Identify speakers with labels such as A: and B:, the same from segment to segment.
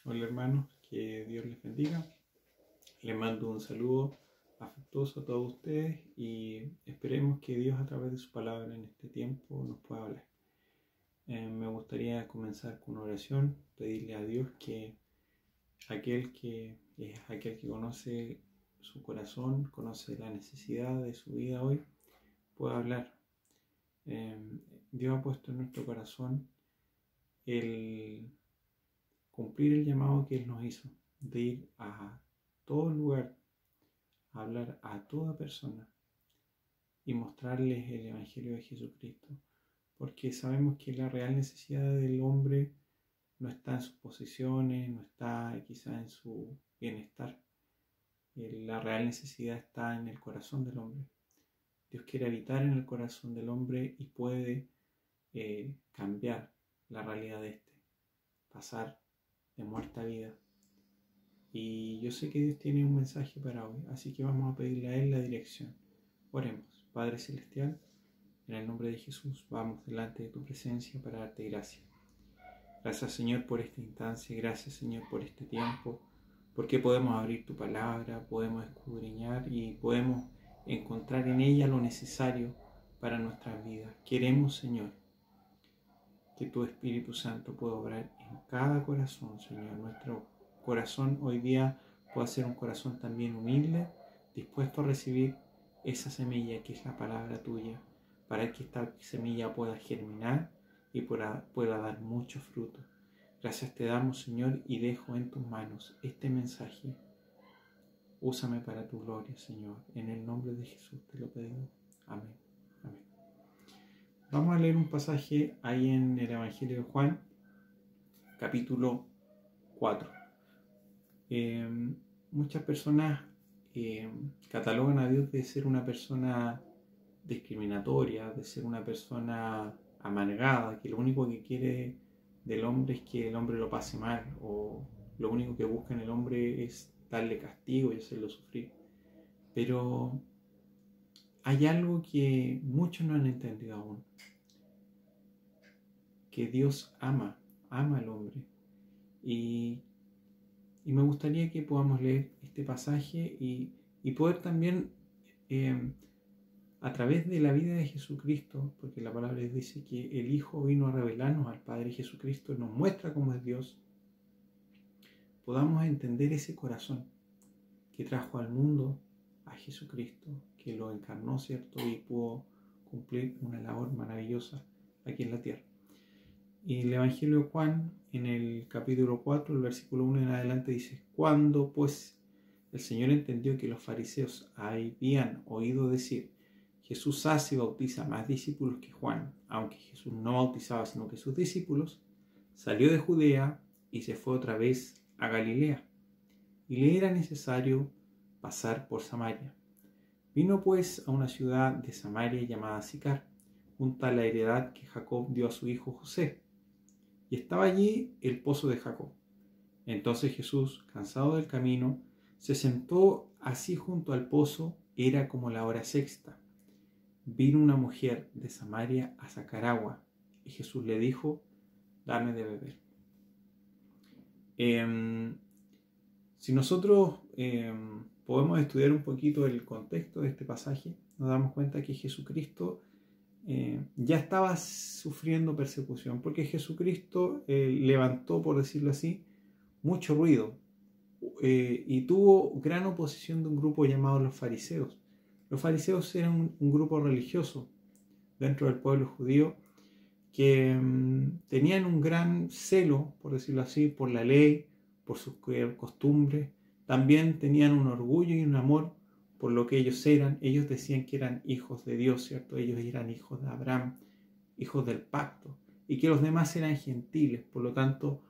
A: Hola hermanos, que Dios les bendiga. Les mando un saludo afectuoso a todos ustedes y esperemos que Dios a través de su palabra en este tiempo nos pueda hablar. Me gustaría comenzar con una oración, pedirle a Dios que aquel que es aquel que conoce su corazón, conoce la necesidad de su vida hoy, pueda hablar. Dios ha puesto en nuestro corazón el cumplir el llamado que Él nos hizo, de ir a todo lugar, a hablar a toda persona y mostrarles el Evangelio de Jesucristo, porque sabemos que la real necesidad del hombre no está en sus posesiones, no está quizá en su bienestar. La real necesidad está en el corazón del hombre. Dios quiere habitar en el corazón del hombre y puede cambiar la realidad de este, pasar de muerte a vida. Y yo sé que Dios tiene un mensaje para hoy, así que vamos a pedirle a Él la dirección. Oremos. Padre Celestial, en el nombre de Jesús, vamos delante de tu presencia para darte gracias. Gracias, Señor, por esta instancia, gracias, Señor, por este tiempo, porque podemos abrir tu palabra, podemos escudriñar y podemos encontrar en ella lo necesario para nuestras vidas. Queremos, Señor, que tu Espíritu Santo pueda obrar en cada corazón, Señor. Nuestro corazón hoy día pueda ser un corazón también humilde, dispuesto a recibir esa semilla que es la palabra tuya, para que esta semilla pueda germinar y pueda dar mucho fruto. Gracias te damos, Señor, y dejo en tus manos este mensaje. Úsame para tu gloria, Señor. En el nombre de Jesús te lo pedimos. Amén. Amén. Vamos a leer un pasaje ahí en el Evangelio de Juan, capítulo 4. Muchas personas catalogan a Dios de ser una persona discriminatoria, de ser una persona amargada, que lo único que quiere del hombre es que el hombre lo pase mal, o lo único que busca en el hombre es darle castigo y hacerlo sufrir. Pero hay algo que muchos no han entendido aún, que Dios ama al hombre. Y me gustaría que podamos leer este pasaje y poder también, a través de la vida de Jesucristo, porque la palabra dice que el Hijo vino a revelarnos al Padre, Jesucristo nos muestra cómo es Dios, podamos entender ese corazón que trajo al mundo a Jesucristo, que lo encarnó, ¿cierto? Y pudo cumplir una labor maravillosa aquí en la tierra. Y el Evangelio de Juan, en el capítulo 4, el versículo 1 en adelante, dice: Cuando pues el Señor entendió que los fariseos habían oído decir: Jesús hace y bautiza más discípulos que Juan, aunque Jesús no bautizaba sino que sus discípulos, salió de Judea y se fue otra vez a Galilea, y le era necesario pasar por Samaria. Vino pues a una ciudad de Samaria llamada Sicar, junto a la heredad que Jacob dio a su hijo José. Y estaba allí el pozo de Jacob. Entonces Jesús, cansado del camino, se sentó así junto al pozo. Era como la hora sexta. Vino una mujer de Samaria a sacar agua, y Jesús le dijo: dame de beber. Si nosotros podemos estudiar un poquito el contexto de este pasaje, nos damos cuenta que Jesucristo ya estaba sufriendo persecución, porque Jesucristo levantó, por decirlo así, mucho ruido y tuvo gran oposición de un grupo llamado los fariseos. Los fariseos eran un grupo religioso dentro del pueblo judío que tenían un gran celo, por decirlo así, por la ley, por sus costumbres. También tenían un orgullo y un amor por lo que ellos eran. Ellos decían que eran hijos de Dios, ¿cierto? Ellos eran hijos de Abraham, hijos del pacto, y que los demás eran gentiles. Por lo tanto,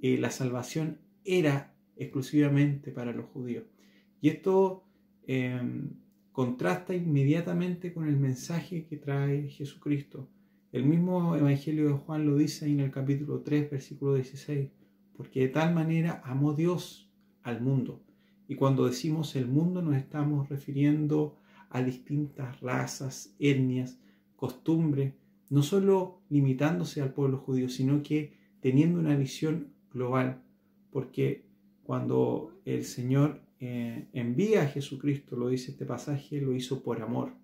A: la salvación era exclusivamente para los judíos. Y esto contrasta inmediatamente con el mensaje que trae Jesucristo. El mismo Evangelio de Juan lo dice en el capítulo 3, versículo 16, porque de tal manera amó Dios al mundo. Y cuando decimos el mundo nos estamos refiriendo a distintas razas, etnias, costumbres, no solo limitándose al pueblo judío, sino que teniendo una visión global, porque cuando el Señor envía a Jesucristo, lo dice este pasaje, lo hizo por amor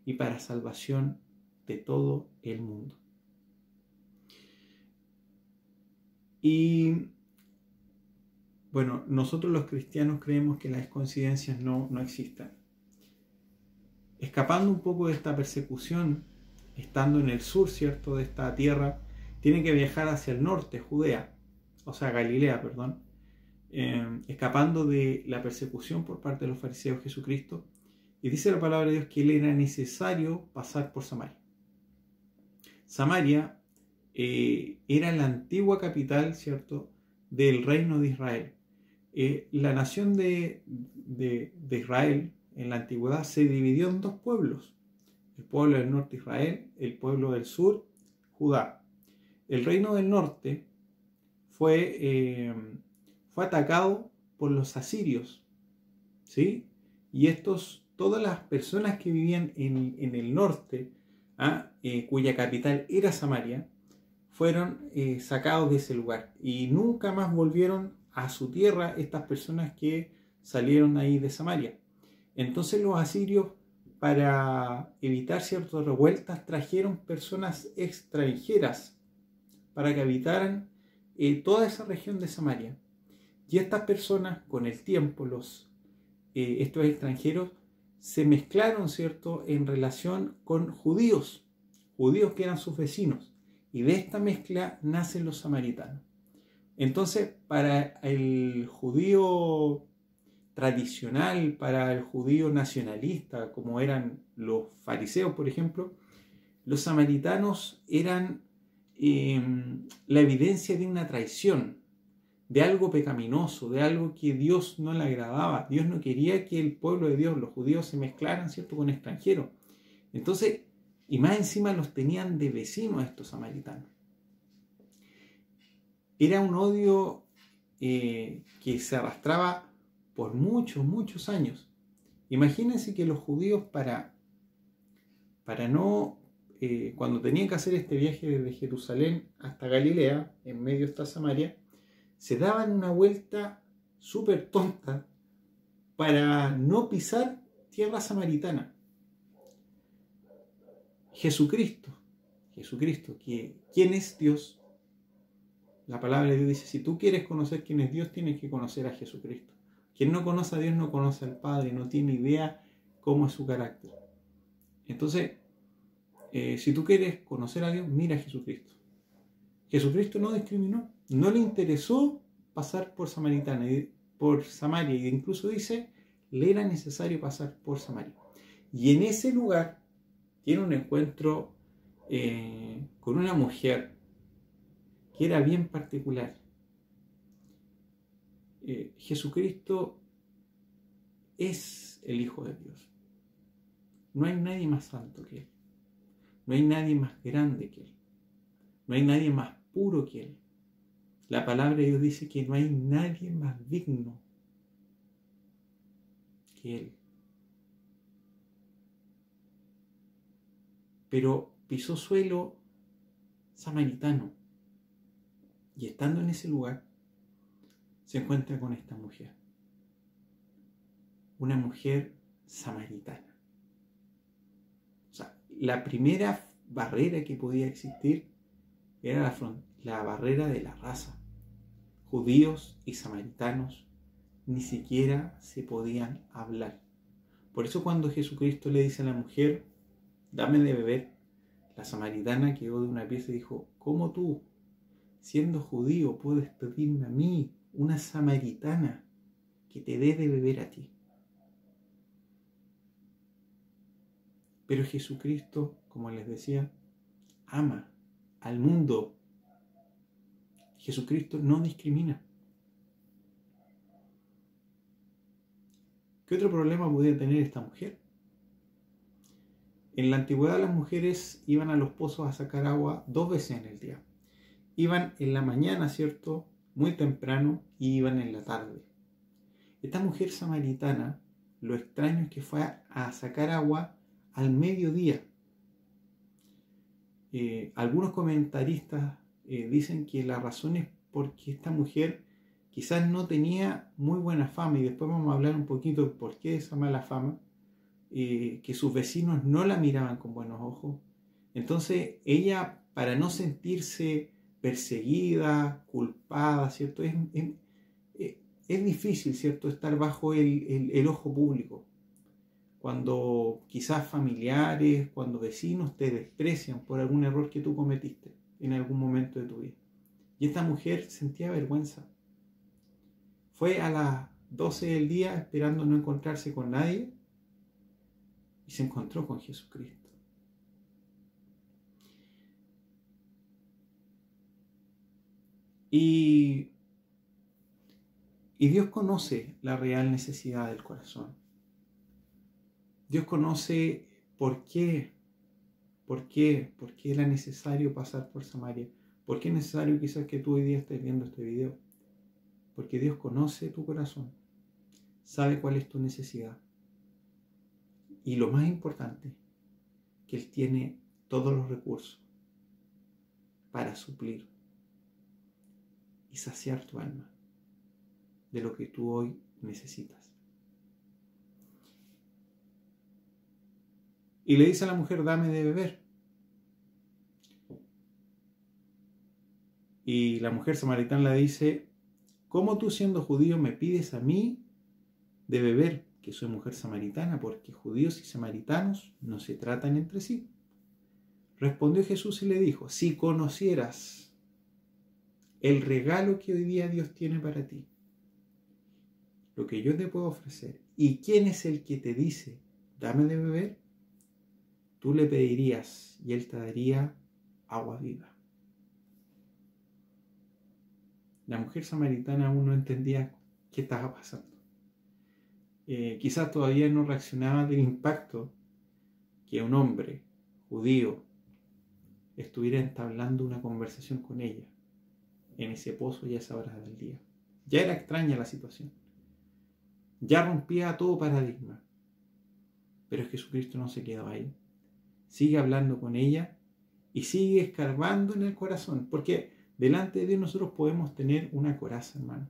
A: y para salvación de todo el mundo. Y bueno, nosotros los cristianos creemos que las coincidencias no existen. Escapando un poco de esta persecución, estando en el sur, ¿cierto?, de esta tierra, tiene que viajar hacia el norte, Galilea, perdón, escapando de la persecución por parte de los fariseos Jesucristo. Y dice la palabra de Dios que le era necesario pasar por Samaria. Samaria era la antigua capital, ¿cierto?, del reino de Israel. La nación de Israel en la antigüedad se dividió en dos pueblos: el pueblo del norte Israel, el pueblo del sur Judá. El reino del norte fue atacado por los asirios, ¿sí? Y todas las personas que vivían en el norte, cuya capital era Samaria, fueron sacados de ese lugar y nunca más volvieron a su tierra estas personas que salieron ahí de Samaria. Entonces los asirios, para evitar ciertas revueltas, trajeron personas extranjeras para que habitaran toda esa región de Samaria. Y estas personas, con el tiempo, estos extranjeros se mezclaron, ¿cierto?, en relación con judíos que eran sus vecinos. Y de esta mezcla nacen los samaritanos. Entonces, para el judío tradicional, para el judío nacionalista, como eran los fariseos, por ejemplo, los samaritanos eran la evidencia de una traición, de algo pecaminoso, de algo que Dios no le agradaba. Dios no quería que el pueblo de Dios, los judíos, se mezclaran, ¿cierto?, con extranjeros. Entonces, y más encima los tenían de vecinos a estos samaritanos. Era un odio que se arrastraba por muchos años. Imagínense que los judíos cuando tenían que hacer este viaje desde Jerusalén hasta Galilea, en medio está Samaria, se daban una vuelta súper tonta para no pisar tierra samaritana. Jesucristo, ¿quién es Dios? La palabra de Dios dice: si tú quieres conocer quién es Dios, tienes que conocer a Jesucristo. Quien no conoce a Dios no conoce al Padre, no tiene idea cómo es su carácter. Entonces, si tú quieres conocer a Dios, mira a Jesucristo. Jesucristo no discriminó, no le interesó pasar por Samaria, y incluso dice, le era necesario pasar por Samaria. Y en ese lugar tiene un encuentro con una mujer que era bien particular. Jesucristo es el Hijo de Dios. No hay nadie más santo que Él. No hay nadie más grande que Él. No hay nadie más puro que Él. La palabra de Dios dice que no hay nadie más digno que Él. Pero pisó suelo samaritano. Y estando en ese lugar, se encuentra con esta mujer. Una mujer samaritana. O sea, la primera barrera que podía existir era la barrera de la raza. Judíos y samaritanos ni siquiera se podían hablar. Por eso cuando Jesucristo le dice a la mujer, dame de beber, la samaritana quedó de una pieza y dijo, ¿cómo tú, siendo judío, puedes pedirme a mí, una samaritana, que te dé de beber a ti? Pero Jesucristo, como les decía, ama al mundo. Jesucristo no discrimina. ¿Qué otro problema podía tener esta mujer? En la antigüedad las mujeres iban a los pozos a sacar agua 2 veces en el día. Iban en la mañana, ¿cierto?, muy temprano, y iban en la tarde. Esta mujer samaritana, lo extraño es que fue a sacar agua al mediodía. Algunos comentaristas dicen que la razón es porque esta mujer quizás no tenía muy buena fama, y después vamos a hablar un poquito de por qué esa mala fama, que sus vecinos no la miraban con buenos ojos. Entonces ella, para no sentirse perseguida, culpada, ¿cierto? Es difícil, ¿cierto?, estar bajo el ojo público. Cuando quizás familiares, cuando vecinos te desprecian por algún error que tú cometiste en algún momento de tu vida. Y esta mujer sentía vergüenza. Fue a las 12 del día esperando no encontrarse con nadie y se encontró con Jesucristo. Y Dios conoce la real necesidad del corazón. Dios conoce por qué era necesario pasar por Samaria. ¿Por qué es necesario quizás que tú hoy día estés viendo este video? Porque Dios conoce tu corazón, sabe cuál es tu necesidad. Y lo más importante, que Él tiene todos los recursos para suplir y saciar tu alma de lo que tú hoy necesitas. Y le dice a la mujer, dame de beber. Y la mujer samaritana le dice, ¿cómo tú siendo judío me pides a mí de beber? Que soy mujer samaritana, porque judíos y samaritanos no se tratan entre sí. Respondió Jesús y le dijo, si conocieras el regalo que hoy día Dios tiene para ti, lo que yo te puedo ofrecer, y quién es el que te dice, dame de beber, tú le pedirías y Él te daría agua viva. La mujer samaritana aún no entendía qué estaba pasando. Quizás todavía no reaccionaba del impacto que un hombre judío estuviera entablando una conversación con ella en ese pozo y a esa hora del día. Ya era extraña la situación. Ya rompía todo paradigma. Pero Jesucristo no se quedó ahí. Sigue hablando con ella y sigue escarbando en el corazón. Porque delante de Dios nosotros podemos tener una coraza, hermano.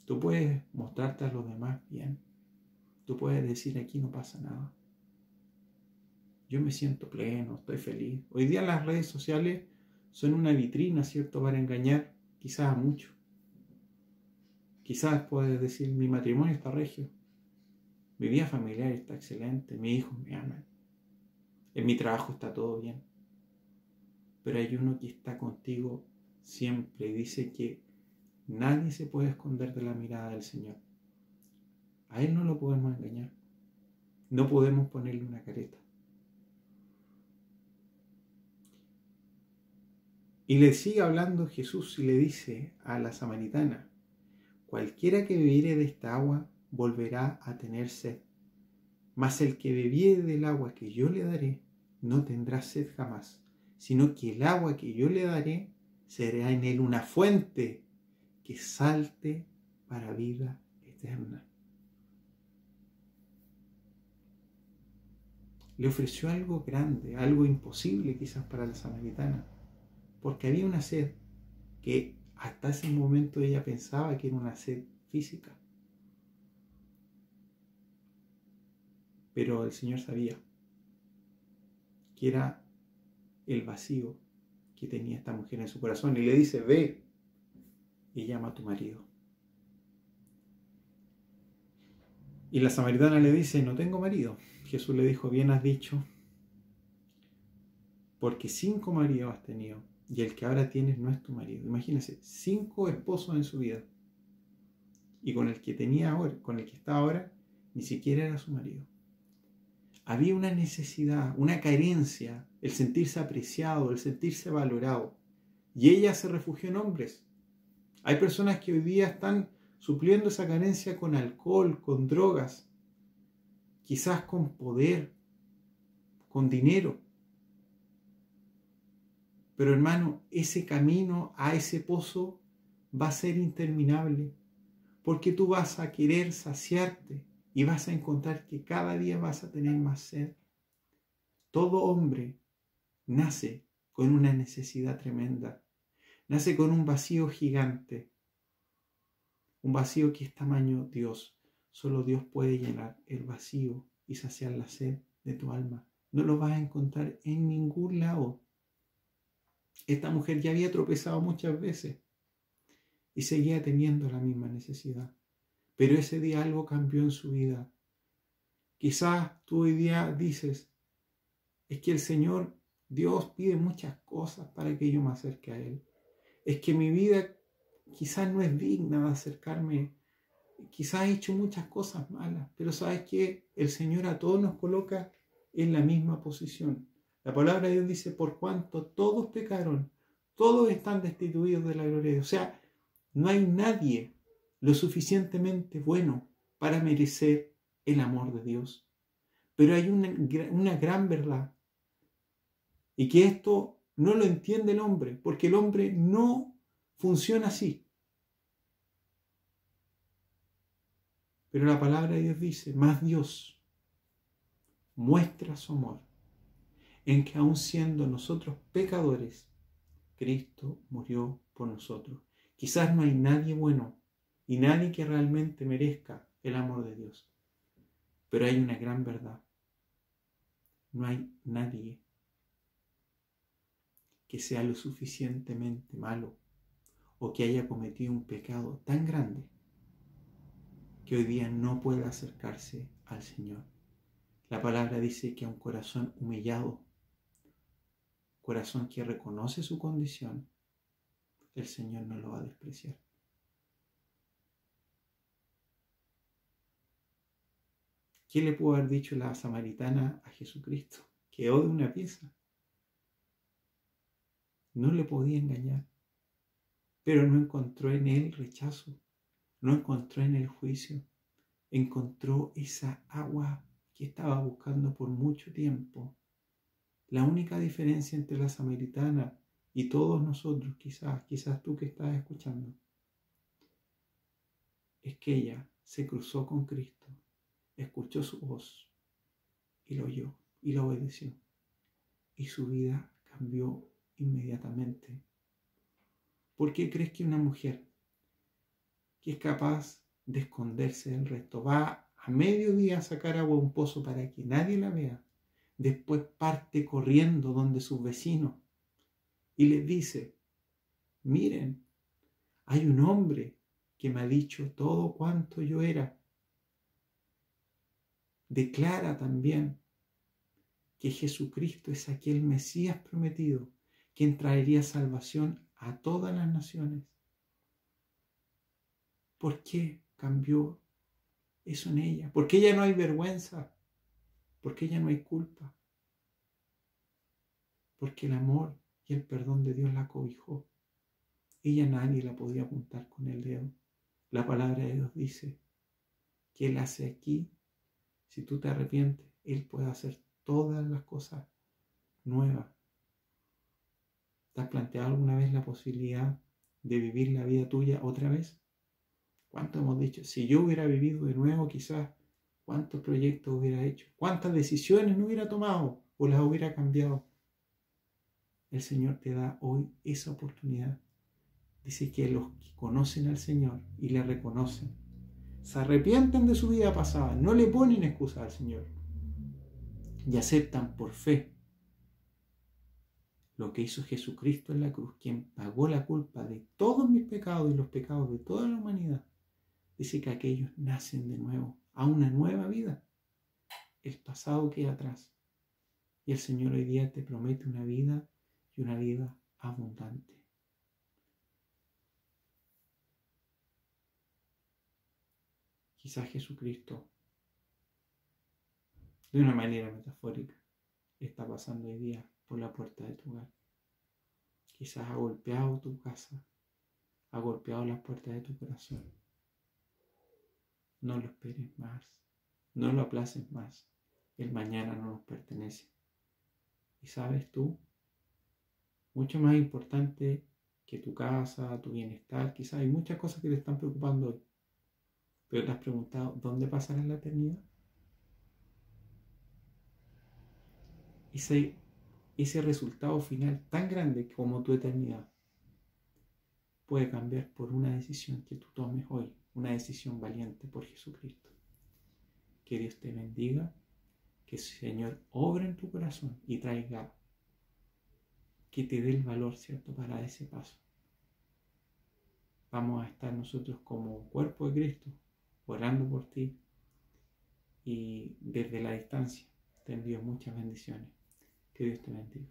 A: Tú puedes mostrarte a los demás bien. Tú puedes decir, aquí no pasa nada. Yo me siento pleno, estoy feliz. Hoy día las redes sociales son una vitrina, ¿cierto?, para engañar quizás a muchos. Quizás puedes decir, mi matrimonio está regio. Mi vida familiar está excelente. Mis hijos me aman. En mi trabajo está todo bien. Pero hay uno que está contigo siempre y dice que nadie se puede esconder de la mirada del Señor. A Él no lo podemos engañar. No podemos ponerle una careta. Y le sigue hablando Jesús y le dice a la samaritana, cualquiera que bebiere de esta agua volverá a tener sed, mas el que bebiere del agua que yo le daré no tendrá sed jamás, sino que el agua que yo le daré será en él una fuente que salte para vida eterna. Le ofreció algo grande, algo imposible quizás para la samaritana, porque había una sed que hasta ese momento ella pensaba que era una sed física. Pero el Señor sabía que era el vacío que tenía esta mujer en su corazón y le dice, ve y llama a tu marido. Y la samaritana le dice, no tengo marido. Jesús le dijo, bien has dicho, porque 5 maridos has tenido y el que ahora tienes no es tu marido. Imagínense, 5 esposos en su vida y con el que tenía ahora, con el que está ahora, ni siquiera era su marido. Había una necesidad, una carencia, el sentirse apreciado, el sentirse valorado. Y ella se refugió en hombres. Hay personas que hoy día están supliendo esa carencia con alcohol, con drogas, quizás con poder, con dinero. Pero hermano, ese camino a ese pozo va a ser interminable, porque tú vas a querer saciarte y vas a encontrar que cada día vas a tener más sed. Todo hombre nace con una necesidad tremenda, nace con un vacío gigante, Un vacío que es tamaño Dios. Solo Dios puede llenar el vacío y saciar la sed de tu alma. No lo vas a encontrar en ningún lado. Esta mujer ya había tropezado muchas veces y seguía teniendo la misma necesidad. Pero ese día algo cambió en su vida. Quizás tú hoy día dices, es que el Señor, Dios pide muchas cosas para que yo me acerque a Él. Es que mi vida quizás no es digna de acercarme. Quizás he hecho muchas cosas malas, pero ¿sabes qué? El Señor a todos nos coloca en la misma posición. La palabra de Dios dice, por cuanto todos pecaron, todos están destituidos de la gloria de Dios. O sea, no hay nadie lo suficientemente bueno para merecer el amor de Dios. Pero hay una gran verdad. Y que esto no lo entiende el hombre, porque el hombre no funciona así. Pero la palabra de Dios dice, más Dios muestra su amor en que aun siendo nosotros pecadores, Cristo murió por nosotros. Quizás no hay nadie bueno y nadie que realmente merezca el amor de Dios. Pero hay una gran verdad. No hay nadie que sea lo suficientemente malo o que haya cometido un pecado tan grande que hoy día no pueda acercarse al Señor. La palabra dice que a un corazón humillado, corazón que reconoce su condición, el Señor no lo va a despreciar. ¿Qué le pudo haber dicho la samaritana a Jesucristo? Quedó de una pieza. No le podía engañar, pero no encontró en él rechazo, no encontró en él juicio, encontró esa agua que estaba buscando por mucho tiempo. La única diferencia entre la samaritana y todos nosotros, quizás tú que estás escuchando, es que ella se cruzó con Cristo, escuchó su voz y lo oyó y lo obedeció. Y su vida cambió inmediatamente. ¿Por qué crees que una mujer que es capaz de esconderse del resto va a mediodía a sacar agua a un pozo para que nadie la vea, después parte corriendo donde sus vecinos y les dice, miren, hay un hombre que me ha dicho todo cuanto yo era? Declara también que Jesucristo es aquel Mesías prometido, quien traería salvación a todas las naciones. ¿Por qué cambió eso en ella? ¿Por qué ya no hay vergüenza? ¿Por qué ya no hay culpa? Porque el amor y el perdón de Dios la cobijó. Ella nadie la podía apuntar con el dedo. La palabra de Dios dice que Él hace aquí, si tú te arrepientes, Él puede hacer todas las cosas nuevas. ¿Te has planteado alguna vez la posibilidad de vivir la vida tuya otra vez? ¿Cuánto hemos dicho? Si yo hubiera vivido de nuevo, quizás, ¿cuántos proyectos hubiera hecho? ¿Cuántas decisiones no hubiera tomado o las hubiera cambiado? El Señor te da hoy esa oportunidad. Dice que los que conocen al Señor y le reconocen, se arrepienten de su vida pasada, no le ponen excusa al Señor y aceptan por fe lo que hizo Jesucristo en la cruz, quien pagó la culpa de todos mis pecados y los pecados de toda la humanidad. Dice que aquellos nacen de nuevo, a una nueva vida. El pasado queda atrás. Y el Señor hoy día te promete una vida y una vida abundante. Quizás Jesucristo, de una manera metafórica, está pasando hoy día por la puerta de tu hogar. Quizás ha golpeado tu casa, ha golpeado las puertas de tu corazón. No lo esperes más, no lo aplaces más. El mañana no nos pertenece. Y sabes tú, mucho más importante que tu casa, tu bienestar, quizás hay muchas cosas que te están preocupando hoy. Pero te has preguntado, ¿dónde pasarás la eternidad? Ese resultado final tan grande como tu eternidad puede cambiar por una decisión que tú tomes hoy, una decisión valiente por Jesucristo. Que Dios te bendiga, que el Señor obre en tu corazón y traiga, que te dé el valor, ¿cierto?, para ese paso. Vamos a estar nosotros como cuerpo de Cristo, orando por ti, y desde la distancia te envío muchas bendiciones. Que Dios te bendiga.